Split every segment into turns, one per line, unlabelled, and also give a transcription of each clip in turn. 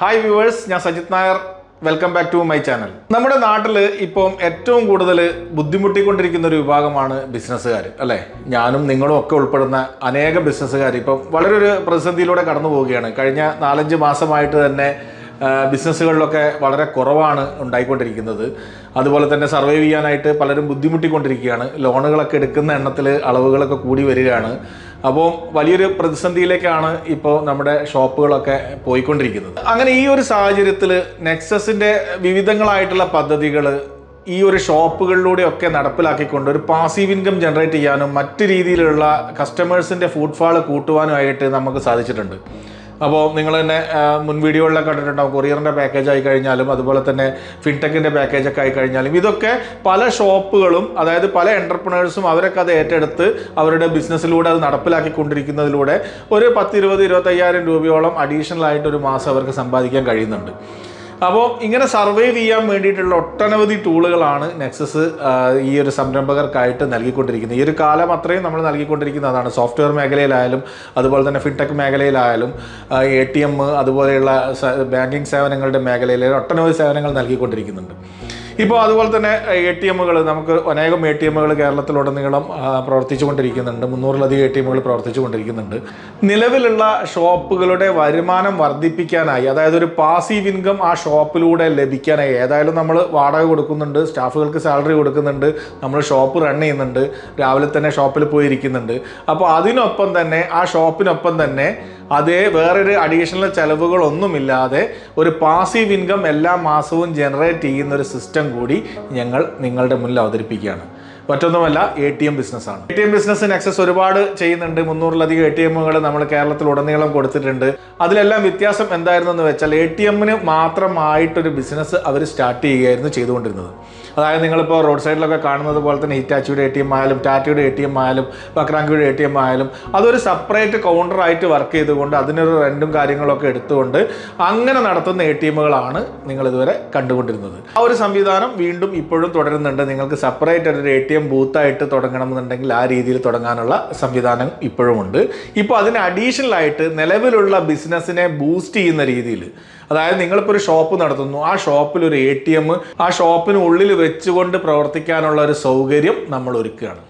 Hi viewers, ഞാൻ Sajith Nair. Welcome back to my channel. നമ്മുടെ നാട്ടിൽ ഇപ്പം ഏറ്റവും കൂടുതൽ ബുദ്ധിമുട്ടിക്കൊണ്ടിരിക്കുന്ന ഒരു വിഭാഗമാണ് ബിസിനസ്സുകാർ, അല്ലേ? ഞാനും നിങ്ങളും ഒക്കെ ഉൾപ്പെടുന്ന അനേകം ബിസിനസ്സുകാർ ഇപ്പം വളരെ ഒരു പ്രതിസന്ധിയിലൂടെ കടന്നു പോവുകയാണ്. കഴിഞ്ഞ 4-5 മാസമായിട്ട് തന്നെ ബിസിനസ്സുകളിലൊക്കെ വളരെ കുറവാണ് ഉണ്ടായിക്കൊണ്ടിരിക്കുന്നത്. അതുപോലെ തന്നെ സർവൈവ് ചെയ്യാനായിട്ട് പലരും ബുദ്ധിമുട്ടിക്കൊണ്ടിരിക്കുകയാണ്. ലോണുകളൊക്കെ എടുക്കുന്ന എണ്ണത്തിൽ അളവുകളൊക്കെ കൂടി വരികയാണ്. അപ്പോൾ വലിയൊരു പ്രതിസന്ധിയിലേക്കാണ് ഇപ്പോൾ നമ്മുടെ ഷോപ്പുകളൊക്കെ പോയിക്കൊണ്ടിരിക്കുന്നത്. അങ്ങനെ ഈ ഒരു സാഹചര്യത്തിൽ നെക്സസിൻ്റെ വിവിധങ്ങളായിട്ടുള്ള പദ്ധതികൾ ഈ ഒരു ഷോപ്പുകളിലൂടെയൊക്കെ നടപ്പിലാക്കിക്കൊണ്ട് ഒരു പാസീവ് ഇൻകം ജനറേറ്റ് ചെയ്യാനും മറ്റ് രീതിയിലുള്ള കസ്റ്റമേഴ്സിൻ്റെ ഫുട്ഫാൾ കൂട്ടുവാനുമായിട്ട് നമുക്ക് സാധിച്ചിട്ടുണ്ട്. അപ്പോൾ നിങ്ങൾ തന്നെ മുൻ വീഡിയോകളിലൊക്കെ കണ്ടിട്ടുണ്ടാവും. കൊറിയറിൻ്റെ പാക്കേജ് ആയി കഴിഞ്ഞാലും അതുപോലെ തന്നെ ഫിൻടെക്കിൻ്റെ പാക്കേജൊക്കെ ആയി കഴിഞ്ഞാലും ഇതൊക്കെ പല ഷോപ്പുകളും, അതായത് പല എൻ്റർപ്രണേഴ്സും അവരൊക്കെ അത് ഏറ്റെടുത്ത് അവരുടെ ബിസിനസ്സിലൂടെ അത് നടപ്പിലാക്കിക്കൊണ്ടിരിക്കുന്നതിലൂടെ ഒരു 10-20-25,000 രൂപയോളം അഡീഷണൽ ആയിട്ട് ഒരു മാസം അവർക്ക് സമ്പാദിക്കാൻ കഴിയുന്നുണ്ട്. അപ്പോൾ ഇങ്ങനെ സർവൈവ് ചെയ്യാൻ വേണ്ടിയിട്ടുള്ള ഒട്ടനവധി ടൂളുകളാണ് നെക്സസ് ഈ ഒരു സംരംഭകർക്കായിട്ട് നൽകിക്കൊണ്ടിരിക്കുന്നത്. ഈ ഒരു കാലം അത്രയും നമ്മൾ നൽകിക്കൊണ്ടിരിക്കുന്നതാണ്. സോഫ്റ്റ്വെയർ മേഖലയിലായാലും അതുപോലെ തന്നെ ഫിൻടെക് മേഖലയിലായാലും ATM അതുപോലെയുള്ള ബാങ്കിങ് സേവനങ്ങളുടെ മേഖലയിൽ ഒട്ടനവധി സേവനങ്ങൾ നൽകിക്കൊണ്ടിരിക്കുന്നുണ്ട്. ഇപ്പോൾ അതുപോലെ തന്നെ ATMകൾ, നമുക്ക് അനേകം ATMകൾ കേരളത്തിലുടനീളം പ്രവർത്തിച്ചു കൊണ്ടിരിക്കുന്നുണ്ട്. 300-ലധികം ATMകൾ പ്രവർത്തിച്ചു കൊണ്ടിരിക്കുന്നുണ്ട്. നിലവിലുള്ള ഷോപ്പുകളുടെ വരുമാനം വർദ്ധിപ്പിക്കാനായി, അതായത് ഒരു പാസീവ് ഇൻകം ആ ഷോപ്പിലൂടെ ലഭിക്കാനായി, ഏതായാലും നമ്മൾ വാടക കൊടുക്കുന്നുണ്ട്, സ്റ്റാഫുകൾക്ക് സാലറി കൊടുക്കുന്നുണ്ട്, നമ്മൾ ഷോപ്പ് റൺ ചെയ്യുന്നുണ്ട്, രാവിലെ തന്നെ ഷോപ്പിൽ പോയിരിക്കുന്നുണ്ട്. അപ്പോൾ അതിനൊപ്പം തന്നെ ആ ഷോപ്പിനൊപ്പം തന്നെ അതേ വേറൊരു അഡീഷണൽ ചെലവുകളൊന്നുമില്ലാതെ ഒരു പാസീവ് ഇൻകം എല്ലാ മാസവും ജനറേറ്റ് ചെയ്യുന്ന ഒരു സിസ്റ്റം കൂടി ഞങ്ങൾ നിങ്ങളുടെ മുന്നിൽ അവതരിപ്പിക്കുകയാണ്. മറ്റൊന്നുമല്ല, ATM ബിസിനസ്സാണ്. ATM ബിസിനസ് നെക്സസ് ഒരുപാട് ചെയ്യുന്നുണ്ട്. 300-ലധികം ATMകൾ നമ്മൾ കേരളത്തിലുടനീളം കൊടുത്തിട്ടുണ്ട്. അതിലെല്ലാം വ്യത്യാസം എന്തായിരുന്നു എന്ന് വെച്ചാൽ ATMന് മാത്രമായിട്ടൊരു ബിസിനസ് അവർ സ്റ്റാർട്ട് ചെയ്യുകയായിരുന്നു ചെയ്തുകൊണ്ടിരുന്നത്. അതായത് നിങ്ങളിപ്പോൾ റോഡ് സൈഡിലൊക്കെ കാണുന്നത് പോലെ തന്നെ ഹിറ്റാച്ചിയുടെ ATM ആയാലും ടാറ്റയുടെ ATM ആയാലും വക്രാങ്കിയുടെ ATM ആയാലും അതൊരു സെപ്പറേറ്റ് കൗണ്ടറായിട്ട് വർക്ക് ചെയ്തുകൊണ്ട് അതിനൊരു റെൻറ്റും കാര്യങ്ങളൊക്കെ എടുത്തുകൊണ്ട് അങ്ങനെ നടത്തുന്ന ATMകളാണ് നിങ്ങളിതുവരെ കണ്ടുകൊണ്ടിരുന്നത്. ആ ഒരു സംവിധാനം വീണ്ടും ഇപ്പോഴും തുടരുന്നുണ്ട്. നിങ്ങൾക്ക് സെപ്പറേറ്റ് ഒരു ATM ബൂത്തായിട്ട് തുടങ്ങണമെന്നുണ്ടെങ്കിൽ ആ രീതിയിൽ തുടങ്ങാനുള്ള സംവിധാനം ഇപ്പോഴും ഉണ്ട്. ഇപ്പോൾ അതിന് അഡീഷണൽ ആയിട്ട് നിലവിലുള്ള ബിസിനസ്സിനെ ബൂസ്റ്റ് ചെയ്യുന്ന രീതിയിൽ, അതായത് നിങ്ങളിപ്പോൾ ഒരു ഷോപ്പ് നടത്തുന്നു, ആ ഷോപ്പിൽ ഒരു ATM ആ ഷോപ്പിനുള്ളിൽ വെച്ചുകൊണ്ട് പ്രവർത്തിക്കാനുള്ള ഒരു സൗകര്യം നമ്മൾ ഒരുക്കുകയാണ്.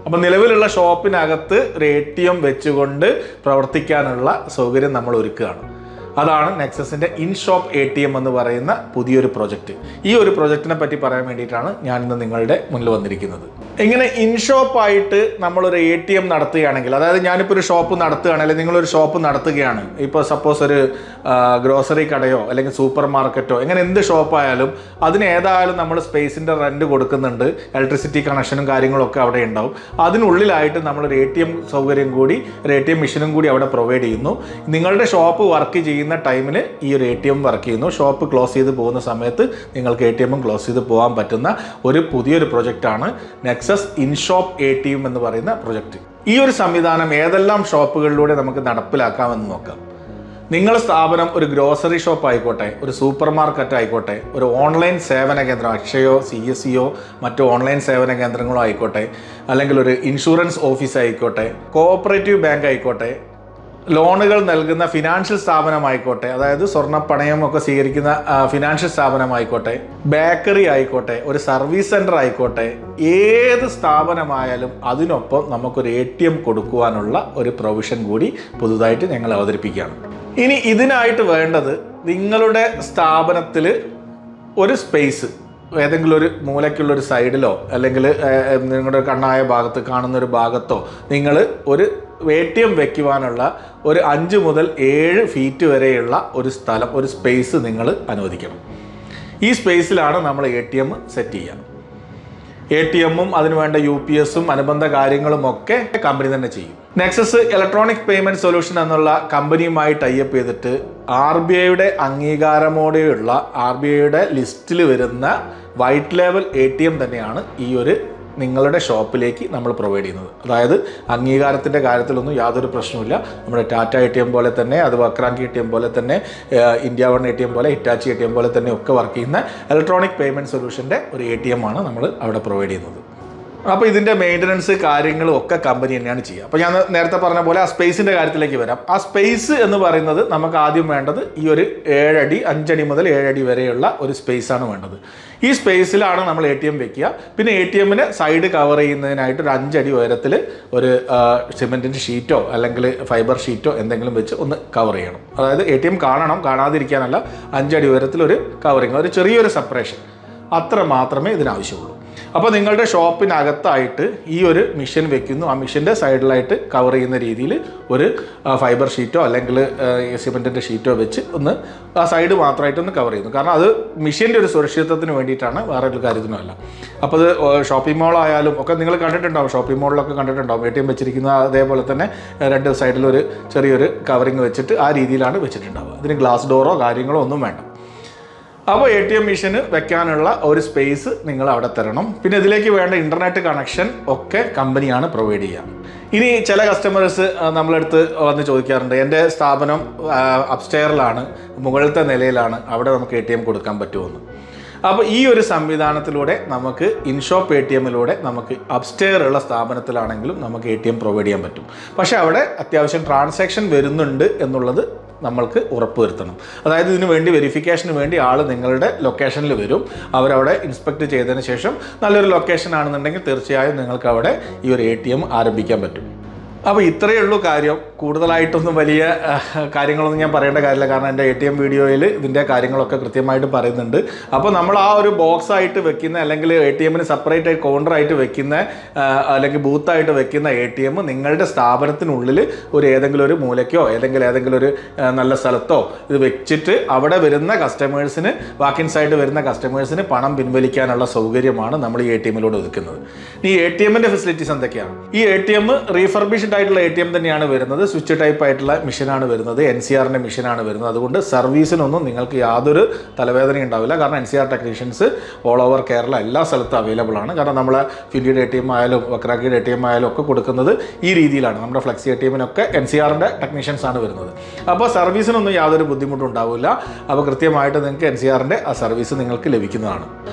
അപ്പം നിലവിലുള്ള ഷോപ്പിനകത്ത് ഒരു ATM വെച്ചുകൊണ്ട് പ്രവർത്തിക്കാനുള്ള സൗകര്യം നമ്മൾ ഒരുക്കുകയാണ്. അതാണ് നെക്സസിൻ്റെ ഇൻഷോപ്പ് ATM എന്ന് പറയുന്ന പുതിയൊരു പ്രൊജക്റ്റ്. ഈ ഒരു പ്രൊജക്റ്റിനെ പറ്റി പറയാൻ വേണ്ടിയിട്ടാണ് ഞാൻ ഇന്ന് നിങ്ങളുടെ മുന്നിൽ വന്നിരിക്കുന്നത്. ഇങ്ങനെ ഇൻഷോപ്പായിട്ട് നമ്മളൊരു ATM നടത്തുകയാണെങ്കിൽ, അതായത് ഞാനിപ്പോൾ ഒരു ഷോപ്പ് നടത്തുകയാണ്, അല്ലെങ്കിൽ നിങ്ങളൊരു ഷോപ്പ് നടത്തുകയാണ്, ഇപ്പോൾ സപ്പോസ് ഒരു ഗ്രോസറി കടയോ അല്ലെങ്കിൽ സൂപ്പർ മാർക്കറ്റോ, ഇങ്ങനെ എന്ത് ഷോപ്പായാലും അതിന് ഏതായാലും നമ്മൾ സ്പേസിൻ്റെ റെൻറ്റ് കൊടുക്കുന്നുണ്ട്, ഇലക്ട്രിസിറ്റി കണക്ഷനും കാര്യങ്ങളൊക്കെ അവിടെ ഉണ്ടാവും. അതിനുള്ളിലായിട്ട് നമ്മളൊരു ATM സൗകര്യം കൂടി, ഒരു ATM മെഷീനും കൂടി അവിടെ പ്രൊവൈഡ് ചെയ്യുന്നു. നിങ്ങളുടെ ഷോപ്പ് വർക്ക് ചെയ്യുന്ന ടൈമിൽ ഈ ഒരു ATM വർക്ക് ചെയ്യുന്നു. ഷോപ്പ് ക്ലോസ് ചെയ്ത് പോകുന്ന സമയത്ത് നിങ്ങൾക്ക് ATM ക്ലോസ് ചെയ്ത് പോകാൻ പറ്റുന്ന ഒരു പുതിയൊരു പ്രൊജക്റ്റാണ് നെക്സസ് ഇൻഷോപ്പ് ATM എന്ന് പറയുന്ന പ്രൊജക്റ്റ്. ഈ ഒരു സംവിധാനം ഏതെല്ലാം ഷോപ്പുകളിലൂടെ നമുക്ക് നടപ്പിലാക്കാമെന്ന് നോക്കാം. നിങ്ങളുടെ സ്ഥാപനം ഒരു ഗ്രോസറി ഷോപ്പ് ആയിക്കോട്ടെ, ഒരു സൂപ്പർ മാർക്കറ്റ് ആയിക്കോട്ടെ, ഒരു ഓൺലൈൻ സേവന കേന്ദ്രം, അക്ഷയോ CSCയോ മറ്റു ഓൺലൈൻ സേവന കേന്ദ്രങ്ങളോ ആയിക്കോട്ടെ, അല്ലെങ്കിൽ ഒരു ഇൻഷുറൻസ് ഓഫീസ് ആയിക്കോട്ടെ, കോഓപ്പറേറ്റീവ് ബാങ്ക് ആയിക്കോട്ടെ, ലോണുകൾ നൽകുന്ന ഫിനാൻഷ്യൽ സ്ഥാപനമായിക്കോട്ടെ, അതായത് സ്വർണ്ണ പണയമൊക്കെ സ്വീകരിക്കുന്ന ഫിനാൻഷ്യൽ സ്ഥാപനമായിക്കോട്ടെ, ബേക്കറി ആയിക്കോട്ടെ, ഒരു സർവീസ് സെൻറ്റർ ആയിക്കോട്ടെ, ഏത് സ്ഥാപനമായാലും അതിനൊപ്പം നമുക്കൊരു ATM കൊടുക്കുവാനുള്ള ഒരു പ്രൊവിഷൻ കൂടി പുതുതായിട്ട് ഞങ്ങൾ അവതരിപ്പിക്കുകയാണ്. ഇനി ഇതിനായിട്ട് വേണ്ടത്, നിങ്ങളുടെ സ്ഥാപനത്തിൽ ഒരു സ്പേസ് ഏതെങ്കിലും ഒരു മൂലയ്ക്കുള്ളൊരു സൈഡിലോ അല്ലെങ്കിൽ നിങ്ങളുടെ കണ്ണായ ഭാഗത്ത് കാണുന്ന ഒരു ഭാഗത്തോ നിങ്ങൾ ഒരു ATM വയ്ക്കുവാനുള്ള ഒരു 5 മുതൽ 7 ഫീറ്റ് വരെയുള്ള ഒരു സ്ഥലം, ഒരു സ്പേസ് നിങ്ങൾ അനുവദിക്കണം. ഈ സ്പേസിലാണ് നമ്മൾ ATM സെറ്റ് ചെയ്യുക. ATMും അതിനുവേണ്ട UPSും അനുബന്ധ കാര്യങ്ങളുമൊക്കെ കമ്പനി തന്നെ ചെയ്യും. നെക്സസ് ഇലക്ട്രോണിക് പേയ്മെൻറ്റ് സൊല്യൂഷൻ എന്നുള്ള കമ്പനിയുമായി ടൈപ്പ് ചെയ്തിട്ട് RBIയുടെ അംഗീകാരമോടെയുള്ള RBIയുടെ ലിസ്റ്റിൽ വരുന്ന വൈറ്റ് ലേബൽ ATM തന്നെയാണ് ഈ ഒരു നിങ്ങളുടെ ഷോപ്പിലേക്ക് നമ്മൾ പ്രൊവൈഡ് ചെയ്യുന്നത്. അതായത് അംഗീകാരത്തിൻ്റെ കാര്യത്തിലൊന്നും യാതൊരു പ്രശ്നവുമില്ല. നമ്മുടെ ടാറ്റ ATM പോലെ തന്നെ, അത് വക്രാങ്കി ATM പോലെ തന്നെ, ഇന്ത്യ വൺ ATM പോലെ, ഹിറ്റാച്ചി ATM പോലെ തന്നെ ഒക്കെ വർക്ക് ചെയ്യുന്ന ഇലക്ട്രോണിക് പേയ്മെൻറ്റ് സൊല്യൂഷൻ്റെ ഒരു ATM ആണ് നമ്മൾ അവിടെ പ്രൊവൈഡ് ചെയ്യുന്നത്. അപ്പോൾ ഇതിൻ്റെ മെയിൻ്റനൻസ് കാര്യങ്ങളും ഒക്കെ കമ്പനി തന്നെയാണ് ചെയ്യുക. അപ്പോൾ ഞാൻ നേരത്തെ പറഞ്ഞ പോലെ ആ സ്പേസിൻ്റെ കാര്യത്തിലേക്ക് വരാം. ആ സ്പേസ് എന്ന് പറയുന്നത് നമുക്ക് ആദ്യം വേണ്ടത് ഈ ഒരു 7 അടി 5 അടി മുതൽ 7 അടി വരെയുള്ള ഒരു സ്പേസാണ് വേണ്ടത്. ഈ സ്പേസിലാണ് നമ്മൾ ATM വെക്കുക. പിന്നെ ATMന് സൈഡ് കവർ ചെയ്യുന്നതിനായിട്ട് ഒരു 5 അടി ഉയരത്തിൽ ഒരു സിമെൻറ്റിൻ്റെ ഷീറ്റോ അല്ലെങ്കിൽ ഫൈബർ ഷീറ്റോ എന്തെങ്കിലും വെച്ച് ഒന്ന് കവർ ചെയ്യണം. അതായത് ATM കാണണം, കാണാതിരിക്കാനല്ല, 5 അടി ഉയരത്തിൽ ഒരു കവറിങ്, ഒരു ചെറിയൊരു സെപ്പറേഷൻ, അത്ര മാത്രമേ ഇതിനാവശ്യമുള്ളൂ. അപ്പോൾ നിങ്ങളുടെ ഷോപ്പിനകത്തായിട്ട് ഈ ഒരു മെഷീൻ വെക്കുന്നു. ആ മെഷീൻ്റെ സൈഡിലായിട്ട് കവർ ചെയ്യുന്ന രീതിയിൽ ഒരു ഫൈബർ ഷീറ്റോ അല്ലെങ്കിൽ സിമെൻറ്റിൻ്റെ ഷീറ്റോ വെച്ച് ഒന്ന് ആ സൈഡ് മാത്രമായിട്ടൊന്ന് കവർ ചെയ്യുന്നു. കാരണം അത് മെഷീൻ്റെ ഒരു സുരക്ഷിതത്വത്തിന് വേണ്ടിയിട്ടാണ്, വേറെ ഒരു കാര്യത്തിനുമല്ല. അപ്പോൾ അത് ഷോപ്പിംഗ് മോളായാലും ഒക്കെ നിങ്ങൾ കണ്ടിട്ടുണ്ടാവും, ഷോപ്പിംഗ് മോളിലൊക്കെ കണ്ടിട്ടുണ്ടാവും. ATM വെച്ചിരിക്കുന്ന അതേപോലെ തന്നെ 2 സൈഡിലൊരു ചെറിയൊരു കവറിങ് വെച്ചിട്ട് ആ രീതിയിലാണ് വെച്ചിട്ടുണ്ടാവുക. അതിന് ഗ്ലാസ് ഡോറോ കാര്യങ്ങളോ ഒന്നും വേണ്ട. അപ്പോൾ ATM മെഷീന് വെക്കാനുള്ള ഒരു സ്പേസ് നിങ്ങൾ അവിടെ തരണം. പിന്നെ ഇതിലേക്ക് വേണ്ട ഇൻ്റർനെറ്റ് കണക്ഷൻ ഒക്കെ കമ്പനിയാണ് പ്രൊവൈഡ് ചെയ്യുക. ഇനി ചില കസ്റ്റമേഴ്സ് നമ്മളടുത്ത് വന്ന് ചോദിക്കാറുണ്ട്, എൻ്റെ സ്ഥാപനം അപ്സ്റ്റെയറിലാണ്, മുകളിലത്തെ നിലയിലാണ്, അവിടെ നമുക്ക് ATM കൊടുക്കാൻ പറ്റുമെന്ന്. അപ്പോൾ ഈ ഒരു സംവിധാനത്തിലൂടെ നമുക്ക് ഇൻഷോപ്പ് ATMിലൂടെ നമുക്ക് അപ്സ്റ്റെയർ ഉള്ള സ്ഥാപനത്തിലാണെങ്കിലും നമുക്ക് ATM പ്രൊവൈഡ് ചെയ്യാൻ പറ്റും. പക്ഷേ അവിടെ അത്യാവശ്യം ട്രാൻസാക്ഷൻ വരുന്നുണ്ട് എന്നുള്ളത് നമ്മൾക്ക് ഉറപ്പുവരുത്തണം. അതായത് ഇതിനു വേണ്ടി വെരിഫിക്കേഷന് വേണ്ടി ആൾ നിങ്ങളുടെ ലൊക്കേഷനിൽ വരും. അവരവിടെ ഇൻസ്പെക്ട് ചെയ്തതിന് ശേഷം നല്ലൊരു ലൊക്കേഷൻ ആണെന്നുണ്ടെങ്കിൽ തീർച്ചയായും നിങ്ങൾക്ക് അവിടെ ഈ ഒരു ATM ആരംഭിക്കാൻ പറ്റും. അപ്പോൾ ഇത്രയേ ഉള്ളൂ കാര്യം. കൂടുതലായിട്ടൊന്നും വലിയ കാര്യങ്ങളൊന്നും ഞാൻ പറയേണ്ട കാര്യമില്ല. കാരണം എൻ്റെ ATM വീഡിയോയിൽ ഇതിൻ്റെ കാര്യങ്ങളൊക്കെ കൃത്യമായിട്ട് പറയുന്നുണ്ട്. അപ്പോൾ നമ്മൾ ആ ഒരു ബോക്സ് ആയിട്ട് വെക്കുന്ന അല്ലെങ്കിൽ ATMന് സെപ്പറേറ്റ് ആയി കൗണ്ടറായിട്ട് വെക്കുന്ന അല്ലെങ്കിൽ ബൂത്തായിട്ട് വെക്കുന്ന ATM നിങ്ങളുടെ സ്ഥാപനത്തിനുള്ളിൽ ഒരു ഏതെങ്കിലും ഒരു മൂലയ്ക്കോ അല്ലെങ്കിൽ ഏതെങ്കിലും ഒരു നല്ല സ്ഥലത്തോ ഇത് വെച്ചിട്ട് അവിടെ വരുന്ന കസ്റ്റമേഴ്സിന്, വാക്കിൻ സൈഡ് വരുന്ന കസ്റ്റമേഴ്സിന് പണം പിൻവലിക്കാനുള്ള സൗകര്യമാണ് നമ്മൾ ഈ ATMിലൂടെ ഒതുക്കുന്നത്. ഈ ATMൻ്റെ ഫെസിലിറ്റീസ് എന്തൊക്കെയാണ്? ഈ ATM റീഫർബിഷ്ഡ് ആയിട്ടുള്ള ATM തന്നെയാണ് വരുന്നത്. സ്വിച്ച് ടൈപ്പ് ആയിട്ടുള്ള മെഷീനാണ് വരുന്നത്. NCRൻ്റെ മെഷീനാണ് വരുന്നത്. അതുകൊണ്ട് സർവീസിനൊന്നും നിങ്ങൾക്ക് യാതൊരു തലവേദനയും ഉണ്ടാവില്ല. കാരണം NCR technicians all over Kerala എല്ലാ സ്ഥലത്തും അവൈലബിൾ ആണ്. കാരണം നമ്മളെ ഫിൻഡിയുടെ ATM ആയാലും വക്രാക്കിയുടെ ATM ആയാലും ഒക്കെ കൊടുക്കുന്നത് ഈ രീതിയിലാണ്. നമ്മുടെ ഫ്ലെക്സി ATMനൊക്കെ NCRൻ്റെ ടെക്നീഷ്യൻസ് ആണ് വരുന്നത്. അപ്പോൾ സർവീസിനൊന്നും യാതൊരു ബുദ്ധിമുട്ടും ഉണ്ടാവില്ല. അപ്പോൾ കൃത്യമായിട്ട് നിങ്ങൾക്ക് NCRൻ്റെ ആ സർവീസ് നിങ്ങൾക്ക് ലഭിക്കുന്നതാണ്.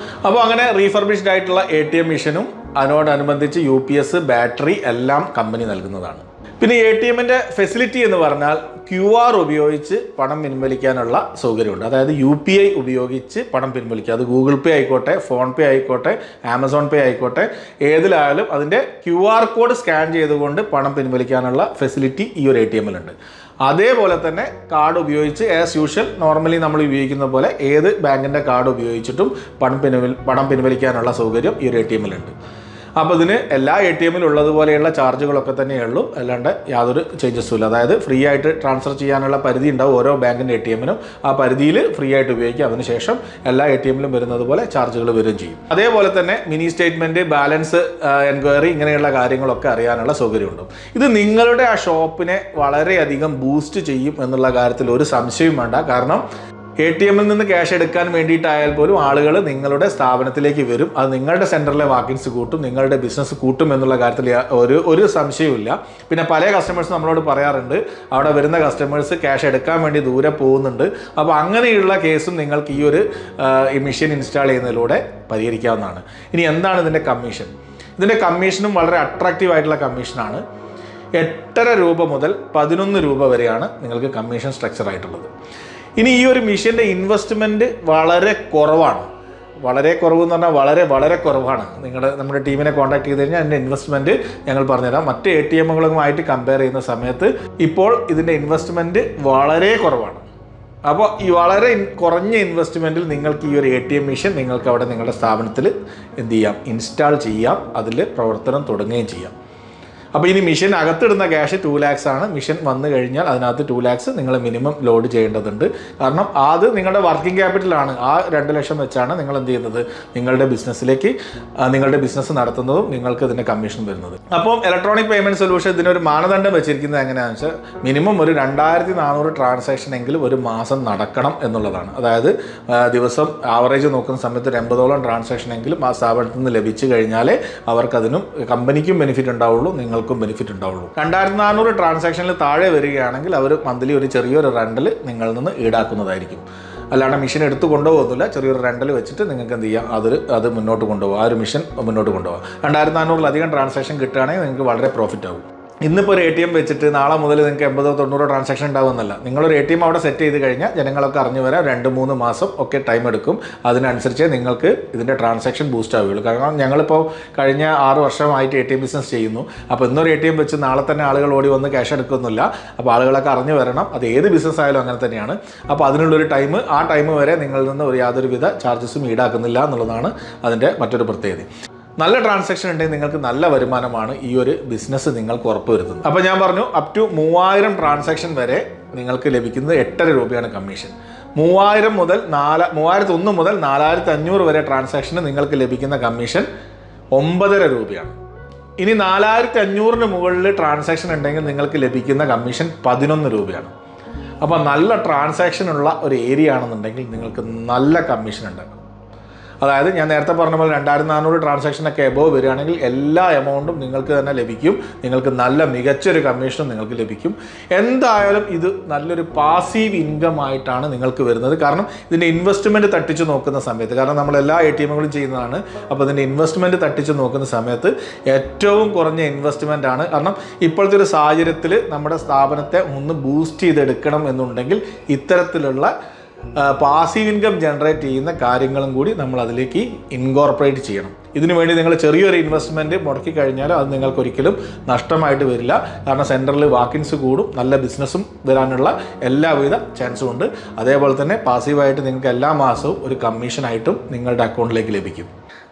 അപ്പോൾ അങ്ങനെ റീഫർബിഷ്ഡ് ആയിട്ടുള്ള ATM മെഷീനും അതിനോടനുബന്ധിച്ച് UPS, ബാറ്ററി എല്ലാം കമ്പനി നൽകുന്നതാണ്. പിന്നെ ATMൻ്റെ ഫെസിലിറ്റി എന്ന് പറഞ്ഞാൽ QR ഉപയോഗിച്ച് പണം പിൻവലിക്കാനുള്ള സൗകര്യമുണ്ട്. അതായത് UPI ഉപയോഗിച്ച് പണം പിൻവലിക്കുക. അത് ഗൂഗിൾ പേ ആയിക്കോട്ടെ, ഫോൺ പേ ആയിക്കോട്ടെ, ആമസോൺ പേ ആയിക്കോട്ടെ, ഏതിലായാലും അതിൻ്റെ QR കോഡ് സ്കാൻ ചെയ്തുകൊണ്ട് പണം പിൻവലിക്കാനുള്ള ഫെസിലിറ്റി ഈ ഒരു ATMലുണ്ട്. അതേപോലെ തന്നെ കാർഡ് ഉപയോഗിച്ച് ആസ് യൂഷ്വൽ നോർമലി നമ്മൾ ഉപയോഗിക്കുന്ന പോലെ ഏത് ബാങ്കിൻ്റെ കാർഡ് ഉപയോഗിച്ചിട്ടും പണം പിൻവലിക്കാനുള്ള സൗകര്യം ഈ ഒരു ATMലുണ്ട്. അപ്പോൾ ഇതിന് എല്ലാ ATMിലും ഉള്ളതുപോലെയുള്ള ചാർജുകളൊക്കെ തന്നെയേ ഉള്ളൂ, അല്ലാണ്ട് യാതൊരു ചേഞ്ചസും ഇല്ല. അതായത് ഫ്രീ ആയിട്ട് ട്രാൻസ്ഫർ ചെയ്യാനുള്ള പരിധി ഉണ്ടാവും ഓരോ ബാങ്കിൻ്റെ ATMനും. ആ പരിധിയിൽ ഫ്രീ ആയിട്ട് ഉപയോഗിക്കുക. അതിനുശേഷം എല്ലാ ATMിലും വരുന്നത് പോലെ ചാർജുകൾ വരികയും ചെയ്യും. അതേപോലെ തന്നെ മിനി സ്റ്റേറ്റ്മെൻറ്റ്, ബാലൻസ് എൻക്വയറി, ഇങ്ങനെയുള്ള കാര്യങ്ങളൊക്കെ അറിയാനുള്ള സൗകര്യമുണ്ട്. ഇത് നിങ്ങളുടെ ആ ഷോപ്പിനെ വളരെയധികം ബൂസ്റ്റ് ചെയ്യും എന്നുള്ള കാര്യത്തിൽ ഒരു സംശയവും വേണ്ട. കാരണം ATMിൽ നിന്ന് ക്യാഷ് എടുക്കാൻ വേണ്ടിയിട്ടായാൽ പോലും ആളുകൾ നിങ്ങളുടെ സ്ഥാപനത്തിലേക്ക് വരും. അത് നിങ്ങളുടെ സെൻറ്ററിലെ വാക്കിൻസ് കൂട്ടും, നിങ്ങളുടെ ബിസിനസ് കൂട്ടും എന്നുള്ള കാര്യത്തിൽ ഒരു സംശയവുമില്ല. പിന്നെ പല കസ്റ്റമേഴ്സ് നമ്മളോട് പറയാറുണ്ട്, അവിടെ വരുന്ന കസ്റ്റമേഴ്സ് ക്യാഷ് എടുക്കാൻ വേണ്ടി ദൂരെ പോകുന്നുണ്ട്. അപ്പോൾ അങ്ങനെയുള്ള കേസും നിങ്ങൾക്ക് ഈ ഒരു മെഷീൻ ഇൻസ്റ്റാൾ ചെയ്യുന്നതിലൂടെ പരിഹരിക്കാവുന്നതാണ്. ഇനി എന്താണ് ഇതിൻ്റെ കമ്മീഷൻ? ഇതിൻ്റെ കമ്മീഷനും വളരെ അട്രാക്റ്റീവ് ആയിട്ടുള്ള കമ്മീഷനാണ്. 8.5 രൂപ മുതൽ 11 രൂപ വരെയാണ് നിങ്ങൾക്ക് കമ്മീഷൻ സ്ട്രക്ചർ ആയിട്ടുള്ളത്. ഇനി ഈ ഒരു മെഷീൻ്റെ ഇൻവെസ്റ്റ്മെൻറ്റ് വളരെ കുറവാണ്. വളരെ കുറവെന്ന് പറഞ്ഞാൽ വളരെ കുറവാണ്. നമ്മുടെ ടീമിനെ കോൺടാക്ട് ചെയ്ത് കഴിഞ്ഞാൽ അതിൻ്റെ ഇൻവെസ്റ്റ്മെൻറ്റ് ഞങ്ങൾ പറഞ്ഞുതരാം. മറ്റ് ATMകളുമായിട്ട് കമ്പയർ ചെയ്യുന്ന സമയത്ത് ഇപ്പോൾ ഇതിൻ്റെ ഇൻവെസ്റ്റ്മെൻറ്റ് വളരെ കുറവാണ്. അപ്പോൾ ഈ വളരെ കുറഞ്ഞ ഇൻവെസ്റ്റ്മെൻറ്റിൽ നിങ്ങൾക്ക് ഈ ഒരു ATM മെഷീൻ നിങ്ങൾക്ക് അവിടെ നിങ്ങളുടെ സ്ഥാപനത്തിൽ എന്ത് ചെയ്യാം, ഇൻസ്റ്റാൾ ചെയ്യാം, അതിൽ പ്രവർത്തനം തുടങ്ങുകയും ചെയ്യാം. അപ്പോൾ ഇനി മെഷീൻ അകത്തിടുന്ന ക്യാഷ് 2 lakhs ആണ്. മെഷീൻ വന്നു കഴിഞ്ഞാൽ അതിനകത്ത് 2 lakhs നിങ്ങൾ മിനിമം ലോഡ് ചെയ്യേണ്ടതുണ്ട്. കാരണം അത് നിങ്ങളുടെ വർക്കിംഗ് ക്യാപിറ്റലാണ്. ആ 2 ലക്ഷം വെച്ചാണ് നിങ്ങൾ എന്ത് ചെയ്യുന്നത്, നിങ്ങളുടെ ബിസിനസ്സിലേക്ക് നിങ്ങളുടെ ബിസിനസ് നടത്തുന്നതും നിങ്ങൾക്ക് ഇതിൻ്റെ കമ്മീഷൻ വരുന്നത്. അപ്പം ഇലക്ട്രോണിക് പേയ്മെൻറ്റ് സൊല്യൂഷൻ ഇതിനൊരു മാനദണ്ഡം വെച്ചിരിക്കുന്നത് എങ്ങനെയാണെന്ന് വെച്ചാൽ മിനിമം ഒരു 2400 ട്രാൻസാക്ഷൻ എങ്കിലും ഒരു മാസം നടക്കണം എന്നുള്ളതാണ്. അതായത് ദിവസം ആവറേജ് നോക്കുന്ന സമയത്ത് ഒരു 80ഓളം ട്രാൻസാക്ഷൻ എങ്കിലും ആ സ്ഥാപനത്തിൽ നിന്ന് ലഭിച്ചു കഴിഞ്ഞാലേ അവർക്കതിനും കമ്പനിക്കും ബെനിഫിറ്റ് ഉണ്ടാവുള്ളൂ, നിങ്ങൾക്കും ബെനിഫിറ്റ് ഉണ്ടാവുള്ളൂ. 2400 ട്രാൻസാക്ഷനിൽ താഴെ വരികയാണെങ്കിൽ അവർ മന്ത്ലി ഒരു ചെറിയൊരു റെൻ്റൽ നിങ്ങളിൽ നിന്ന് ഈടാക്കുന്നതായിരിക്കും. അല്ലാണ്ട് മെഷീൻ എടുത്ത് കൊണ്ടുപോകുന്നില്ല. ചെറിയൊരു റെൻ്റൽ വെച്ചിട്ട് നിങ്ങൾക്ക് എന്ത് ചെയ്യാം, അത് മുന്നോട്ട് കൊണ്ടുപോകാം. ആ ഒരു മെഷീൻ മുന്നോട്ട് കൊണ്ടുപോകാം. 2400 ട്രാൻസാക്ഷൻ കിട്ടുകയാണെങ്കിൽ നിങ്ങൾക്ക് വളരെ പ്രോഫിറ്റ് ആകും. ഇന്നിപ്പോൾ ഒരു ATM വെച്ചിട്ട് നാളെ മുതൽ നിങ്ങൾക്ക് 80-90 ട്രാൻസാക്ഷൻ ഉണ്ടാകുമെന്നല്ല. നിങ്ങളൊരു ATM അവിടെ സെറ്റ് ചെയ്ത് കഴിഞ്ഞാൽ ജനങ്ങളൊക്കെ അറിഞ്ഞു വരാൻ 2-3 മാസം ഒക്കെ ടൈം എടുക്കും. അതിനനുസരിച്ച് നിങ്ങൾക്ക് ഇതിൻ്റെ ട്രാൻസാക്ഷൻ ബൂസ്റ്റ് ആവുകയുള്ളൂ. കാരണം ഞങ്ങളിപ്പോൾ കഴിഞ്ഞ 6 വർഷമായിട്ട് ATM ബിസിനസ് ചെയ്യുന്നു. അപ്പോൾ ഇന്നൊരു ATM വെച്ച് നാളെ തന്നെ ആളുകൾ ഓടി വന്ന് ക്യാഷ് എടുക്കുന്നില്ല. അപ്പോൾ ആളുകളൊക്കെ അറിഞ്ഞു വരണം. അത് ഏത് ബിസിനസ് ആയാലും അങ്ങനെ തന്നെയാണ്. അപ്പോൾ അതിനുള്ളൊരു ടൈം, ആ ടൈം വരെ നിങ്ങളിൽ നിന്ന് യാതൊരുവിധ ചാർജസും ഈടാക്കുന്നില്ല എന്നുള്ളതാണ് അതിൻ്റെ മറ്റൊരു പ്രത്യേകത. നല്ല ട്രാൻസാക്ഷൻ ഉണ്ടെങ്കിൽ നിങ്ങൾക്ക് നല്ല വരുമാനമാണ് ഈ ഒരു ബിസിനസ് നിങ്ങൾക്ക് ഉറപ്പുവരുത്തുന്നത്. അപ്പോൾ ഞാൻ പറഞ്ഞു, അപ് ടു 3000 ട്രാൻസാക്ഷൻ വരെ നിങ്ങൾക്ക് ലഭിക്കുന്നത് 8.5 രൂപയാണ് കമ്മീഷൻ. 3001 മുതൽ 4500 വരെ ട്രാൻസാക്ഷന് നിങ്ങൾക്ക് ലഭിക്കുന്ന കമ്മീഷൻ 9.5 രൂപയാണ്. ഇനി 4500 മുകളിൽ ട്രാൻസാക്ഷൻ ഉണ്ടെങ്കിൽ നിങ്ങൾക്ക് ലഭിക്കുന്ന കമ്മീഷൻ 11 രൂപയാണ്. അപ്പോൾ നല്ല ട്രാൻസാക്ഷൻ ഉള്ള ഒരു ഏരിയ ആണെന്നുണ്ടെങ്കിൽ നിങ്ങൾക്ക് നല്ല കമ്മീഷൻ ഉണ്ടാകും. അതായത് ഞാൻ നേരത്തെ പറഞ്ഞ പോലെ 2400 ട്രാൻസാക്ഷനൊക്കെ എബോവ് വരികയാണെങ്കിൽ എല്ലാ എമൗണ്ടും നിങ്ങൾക്ക് തന്നെ ലഭിക്കും. നിങ്ങൾക്ക് നല്ല മികച്ചൊരു കമ്മീഷനും നിങ്ങൾക്ക് ലഭിക്കും. എന്തായാലും ഇത് നല്ലൊരു പാസീവ് ഇൻകം ആയിട്ടാണ് നിങ്ങൾക്ക് വരുന്നത്. കാരണം ഇതിൻ്റെ ഇൻവെസ്റ്റ്മെൻറ്റ് തട്ടിച്ച് നോക്കുന്ന സമയത്ത്, കാരണം നമ്മളെല്ലാ ATMകളും ചെയ്യുന്നതാണ്, അപ്പോൾ ഇതിൻ്റെ ഇൻവെസ്റ്റ്മെൻറ്റ് തട്ടിച്ച് നോക്കുന്ന സമയത്ത് ഏറ്റവും കുറഞ്ഞ ഇൻവെസ്റ്റ്മെൻ്റ് ആണ്. കാരണം ഇപ്പോഴത്തെ ഒരു സാഹചര്യത്തിൽ നമ്മുടെ സ്ഥാപനത്തെ ഒന്ന് ബൂസ്റ്റ് ചെയ്തെടുക്കണം എന്നുണ്ടെങ്കിൽ ഇത്തരത്തിലുള്ള പാസീവ് ഇൻകം ജനറേറ്റ് ചെയ്യുന്ന കാര്യങ്ങളും കൂടി നമ്മൾ അതിലേക്ക് ഇൻകോർപ്പറേറ്റ് ചെയ്യണം. ഇതിനു വേണ്ടി നിങ്ങൾ ചെറിയൊരു ഇൻവെസ്റ്റ്മെൻറ്റ് മുടക്കി കഴിഞ്ഞാൽ അത് നിങ്ങൾക്ക് ഒരിക്കലും നഷ്ടമായിട്ട് വരില്ല. കാരണം സെൻറ്ററിൽ വാക്കിൻസ് കൂടും, നല്ല ബിസിനസ്സും വരാനുള്ള എല്ലാവിധ ചാൻസും ഉണ്ട്. അതേപോലെ തന്നെ പാസീവായിട്ട് നിങ്ങൾക്ക് എല്ലാ മാസവും ഒരു കമ്മീഷനായിട്ടും നിങ്ങളുടെ അക്കൗണ്ടിലേക്ക് ലഭിക്കും.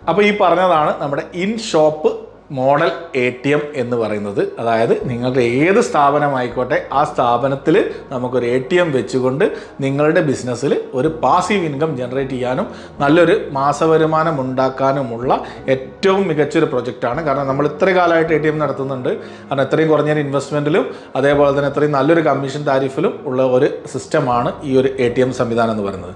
അപ്പോൾ ഈ പറഞ്ഞതാണ് നമ്മുടെ ഇൻ ഷോപ്പ് മോഡൽ ATM എന്ന് പറയുന്നത്. അതായത് നിങ്ങളുടെ ഏത് സ്ഥാപനമായിക്കോട്ടെ ആ സ്ഥാപനത്തിൽ നമുക്കൊരു ATM വെച്ചുകൊണ്ട് നിങ്ങളുടെ ബിസിനസ്സിൽ ഒരു പാസീവ് ഇൻകം ജനറേറ്റ് ചെയ്യാനും നല്ലൊരു മാസവരുമാനം ഉണ്ടാക്കാനുമുള്ള ഏറ്റവും മികച്ചൊരു പ്രൊജക്റ്റാണ്. കാരണം നമ്മൾ ഇത്ര കാലമായിട്ട് ATM നടത്തുന്നുണ്ട്. കാരണം ഇത്രയും കുറഞ്ഞ ഇൻവെസ്റ്റ്മെൻറ്റിലും അതേപോലെ തന്നെ ഇത്രയും നല്ലൊരു കമ്മീഷൻ താരിഫിലും ഉള്ള ഒരു സിസ്റ്റമാണ് ഈ ഒരു ATM സംവിധാനം എന്ന് പറയുന്നത്.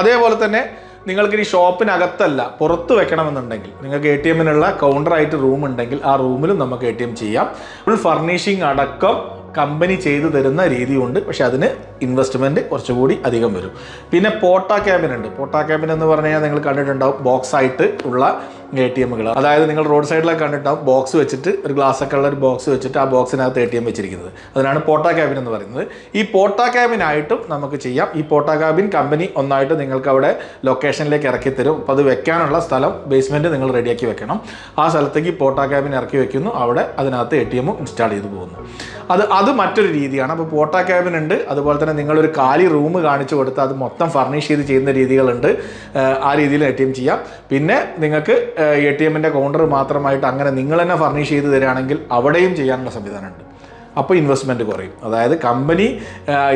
അതേപോലെ തന്നെ നിങ്ങൾക്ക് ഈ ഷോപ്പിനകത്തല്ല പുറത്ത് വെക്കണമെന്നുണ്ടെങ്കിൽ നിങ്ങൾക്ക് ATMനുള്ള കൗണ്ടറായിട്ട് റൂം ഉണ്ടെങ്കിൽ ആ റൂമിലും നമുക്ക് ATM ചെയ്യാം. ഫുൾ ഫർണിഷിംഗ് അടക്കം കമ്പനി ചെയ്തു തരുന്ന രീതിയുണ്ട്. പക്ഷെ അതിന് ഇൻവെസ്റ്റ്മെൻറ്റ് കുറച്ചുകൂടി അധികം വരും. പിന്നെ പോട്ട ക്യാബിൻ ഉണ്ട്. പോട്ട ക്യാബിൻ എന്ന് പറഞ്ഞു കഴിഞ്ഞാൽ നിങ്ങൾ കണ്ടിട്ടുണ്ടാവും, ബോക്സ് ആയിട്ട് ഉള്ള ATMകൾ. അതായത് നിങ്ങൾ റോഡ് സൈഡിലൊക്കെ കണ്ടിട്ടുണ്ടാവും, ബോക്സ് വെച്ചിട്ട് ഒരു ഗ്ലാസ് ഒക്കെ ഉള്ള ഒരു ബോക്സ് വെച്ചിട്ട് ആ ബോക്സിനകത്ത് ATM വെച്ചിരിക്കുന്നത്. അതിനാണ് പോട്ട ക്യാബിൻ എന്ന് പറയുന്നത്. ഈ പോട്ട ക്യാബിനായിട്ടും നമുക്ക് ചെയ്യാം. ഈ പോട്ട ക്യാബിൻ കമ്പനി ഒന്നായിട്ട് നിങ്ങൾക്ക് അവിടെ ലൊക്കേഷനിലേക്ക് ഇറക്കി തരും. അപ്പോൾ അത് വെക്കാനുള്ള സ്ഥലം ബേസ്മെൻറ്റ് നിങ്ങൾ റെഡിയാക്കി വെക്കണം. ആ സ്ഥലത്തേക്ക് പോട്ട ക്യാബിൻ ഇറക്കി വെക്കുന്നു. അവിടെ അതിനകത്ത് ATM ഇൻസ്റ്റാൾ ചെയ്ത് പോകുന്നു. അത് മറ്റൊരു രീതിയാണ്. അപ്പോൾ പോട്ട ക്യാബിൻ ഉണ്ട്. അതുപോലെ തന്നെ നിങ്ങളൊരു കാലി റൂം കാണിച്ചു കൊടുത്ത് അത് മൊത്തം ഫർണിഷ് ചെയ്ത് ചെയ്യുന്ന രീതികളുണ്ട്. ആ രീതിയിൽ ATM ചെയ്യാം. പിന്നെ നിങ്ങൾക്ക് ATMൻ്റെ കൗണ്ടർ മാത്രമായിട്ട് അങ്ങനെ നിങ്ങൾ തന്നെ ഫർണിഷ് ചെയ്ത് തരികയാണെങ്കിൽ അവിടെയും ചെയ്യാനുള്ള സംവിധാനമുണ്ട്. അപ്പോൾ ഇൻവെസ്റ്റ്മെൻറ്റ് കുറയും. അതായത് കമ്പനി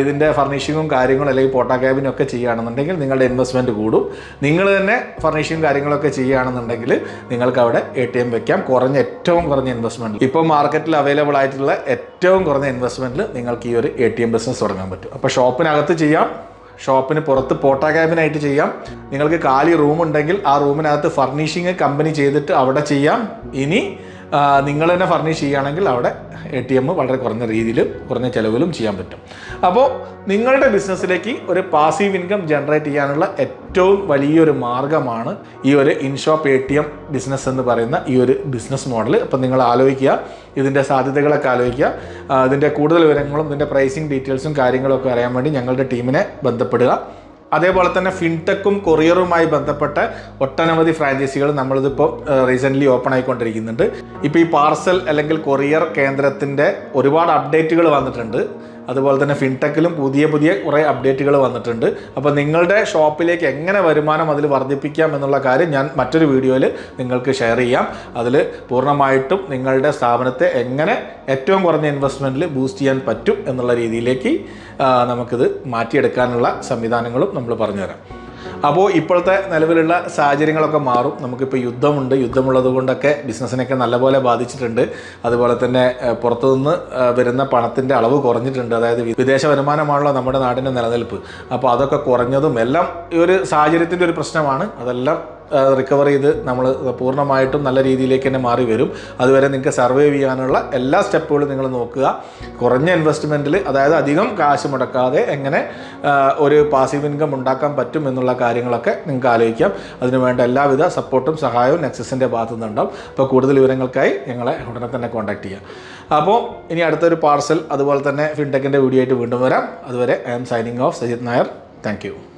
ഇതിൻ്റെ ഫർണിഷിങ്ങും കാര്യങ്ങളും അല്ലെങ്കിൽ പോട്ട ക്യാബിനും ഒക്കെ ചെയ്യുകയാണെന്നുണ്ടെങ്കിൽ നിങ്ങളുടെ ഇൻവെസ്റ്റ്മെൻറ്റ് കൂടും. നിങ്ങൾ തന്നെ ഫർണിഷിങ്ങും കാര്യങ്ങളൊക്കെ ചെയ്യുകയാണെന്നുണ്ടെങ്കിൽ നിങ്ങൾക്ക് അവിടെ ATM വെക്കാം. ഏറ്റവും കുറഞ്ഞ ഇൻവെസ്റ്റ്മെൻറ്റ് ഇപ്പോൾ മാർക്കറ്റിൽ അവൈലബിൾ ആയിട്ടുള്ള ഏറ്റവും കുറഞ്ഞ ഇൻവെസ്റ്റ്മെൻറ്റിൽ നിങ്ങൾക്ക് ഈ ഒരു ATM ബിസിനസ് തുടങ്ങാൻ പറ്റും. അപ്പോൾ ഷോപ്പിനകത്ത് ചെയ്യാം, ഷോപ്പിന് പുറത്ത് പോട്ട ക്യാബിനായിട്ട് ചെയ്യാം. നിങ്ങൾക്ക് കാലി റൂം ഉണ്ടെങ്കിൽ ആ റൂമിനകത്ത് ഫർണിഷിങ് കമ്പനി ചെയ്തിട്ട് അവിടെ ചെയ്യാം. ഇനി നിങ്ങൾ തന്നെ ഫർണിഷ് ചെയ്യുകയാണെങ്കിൽ അവിടെ ATM വളരെ കുറഞ്ഞ രീതിയിലും കുറഞ്ഞ ചിലവിലും ചെയ്യാൻ പറ്റും. അപ്പോൾ നിങ്ങളുടെ ബിസിനസ്സിലേക്ക് ഒരു പാസീവ് ഇൻകം ജനറേറ്റ് ചെയ്യാനുള്ള ഏറ്റവും വലിയൊരു മാർഗ്ഗമാണ് ഈ ഒരു ഇൻഷോപ്പ് ATM ബിസിനസ് എന്ന് പറയുന്ന ഈ ഒരു ബിസിനസ് മോഡൽ. അപ്പോൾ നിങ്ങൾ ആലോചിക്കുക, ഇതിൻ്റെ സാധ്യതകളൊക്കെ ആലോചിക്കുക. ഇതിൻ്റെ കൂടുതൽ വിവരങ്ങളും ഇതിൻ്റെ പ്രൈസിങ് ഡീറ്റെയിൽസും കാര്യങ്ങളൊക്കെ അറിയാൻ വേണ്ടി ഞങ്ങളുടെ ടീമിനെ ബന്ധപ്പെടുക. അതേപോലെ തന്നെ ഫിൻടെക്കും കൊറിയറുമായി ബന്ധപ്പെട്ട ഒട്ടനവധി ഫ്രാഞ്ചൈസികൾ നമ്മളിതിപ്പോൾ റീസെൻ്റ്ലി ഓപ്പൺ ആയിക്കൊണ്ടിരിക്കുന്നുണ്ട്. ഇപ്പോൾ ഈ പാർസൽ അല്ലെങ്കിൽ കൊറിയർ കേന്ദ്രത്തിൻ്റെ ഒരുപാട് അപ്ഡേറ്റുകൾ വന്നിട്ടുണ്ട്. അതുപോലെ തന്നെ ഫിൻടെക്കിലും പുതിയ കുറേ അപ്ഡേറ്റുകൾ വന്നിട്ടുണ്ട്. അപ്പോൾ നിങ്ങളുടെ ഷോപ്പിലേക്ക് എങ്ങനെ വരുമാനം അതിൽ വർദ്ധിപ്പിക്കാം എന്നുള്ള കാര്യം ഞാൻ മറ്റൊരു വീഡിയോയിൽ നിങ്ങൾക്ക് ഷെയർ ചെയ്യാം. അതിൽ പൂർണ്ണമായിട്ടും നിങ്ങളുടെ സ്ഥാപനത്തെ എങ്ങനെ ഏറ്റവും കുറഞ്ഞ ഇൻവെസ്റ്റ്മെൻറ്റിൽ ബൂസ്റ്റ് ചെയ്യാൻ പറ്റും എന്നുള്ള രീതിയിലേക്ക് നമുക്കിത് മാറ്റിയെടുക്കാനുള്ള സംവിധാനങ്ങളും നമ്മൾ പറഞ്ഞുതരാം. അപ്പോൾ ഇപ്പോഴത്തെ നിലവിലുള്ള സാഹചര്യങ്ങളൊക്കെ മാറും. നമുക്കിപ്പോൾ യുദ്ധമുള്ളത് കൊണ്ടൊക്കെ ബിസിനസ്സിനൊക്കെ നല്ലപോലെ ബാധിച്ചിട്ടുണ്ട്. അതുപോലെ തന്നെ പുറത്തുനിന്ന് വരുന്ന പണത്തിൻ്റെ അളവ് കുറഞ്ഞിട്ടുണ്ട്. അതായത് വിദേശ വരുമാനമാണല്ലോ നമ്മുടെ നാടിൻ്റെ നിലനിൽപ്പ്. അപ്പോൾ അതൊക്കെ കുറഞ്ഞതും എല്ലാം ഈ ഒരു സാഹചര്യത്തിൻ്റെ ഒരു പ്രശ്നമാണ്. അതെല്ലാം റിക്കവർ ചെയ്ത് നമ്മൾ പൂർണ്ണമായിട്ടും നല്ല രീതിയിലേക്ക് തന്നെ മാറി വരും. അതുവരെ നിങ്ങൾക്ക് സർവൈവ് ചെയ്യാനുള്ള എല്ലാ സ്റ്റെപ്പുകളും നിങ്ങൾ നോക്കുക. കുറഞ്ഞ ഇൻവെസ്റ്റ്മെൻറ്റിൽ, അതായത് അധികം കാശ് മുടക്കാതെ എങ്ങനെ ഒരു പാസീവ് ഇൻകം ഉണ്ടാക്കാൻ പറ്റും എന്നുള്ള കാര്യങ്ങളൊക്കെ നിങ്ങൾക്ക് ആലോചിക്കാം. അതിനുവേണ്ട എല്ലാവിധ സപ്പോർട്ടും സഹായവും നെക്സസിൻ്റെ ഭാഗത്തു നിന്നുണ്ടാവും. അപ്പോൾ കൂടുതൽ വിവരങ്ങൾക്കായി ഞങ്ങളെ ഉടനെ തന്നെ കോൺടാക്ട് ചെയ്യാം. അപ്പോൾ ഇനി അടുത്തൊരു പാർസൽ അതുപോലെ തന്നെ ഫിൻടെക്കിൻ്റെ വീഡിയോ ആയിട്ട് വീണ്ടും വരാം. അതുവരെ I am signing off Sajith Nair. Thank U.